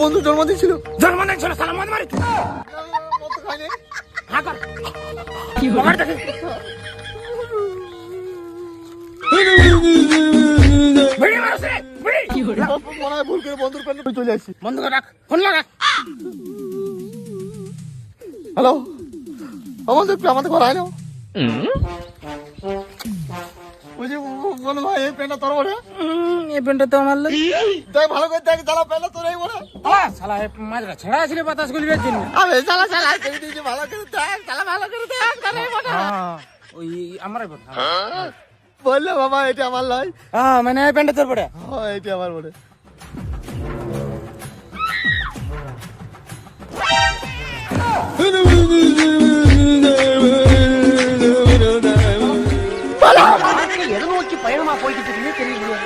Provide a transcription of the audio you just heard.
বন্ধু জন্মদিন ছিল। জন্মদিন ছিল সালাম মদ মারি মদ তো খাইনি। হ্যাঁ কর কি পকেট দেখি বিড়ি মারছ রে বিড়ি মনে হয় ভুল করে বন্ধুর প্যান্টে চলে আসছি। বন্ধ কর রাখ ফোন লাগা হ্যালো, আমাদের আমাদের ঘর আয় না। বলছি বলো ভাই এই প্যান্টটা তোর বলে এই পেনটা তো আমার লোক দেখ ভালো করে দেখ, চালা প্যান্টটা তোর এই বলে। শালা মাঝরা ছেড়া ছিল বাতাস গুলির জন্য আরে চালা চালা করে দিয়েছি, ভালো করে দেখ, চালা ভালো করে দেখ, চালা এই বলে। ওই আমারই বল বললে বাবা এটা আমার লয়। হ্যাঁ মানে এই পেনটা তোর পড়ে হ্যাঁ এটা আমার বলে। எதை நோக்கி பயணமா போய்கிட்டு இருக்குன்னே தெரியலையே.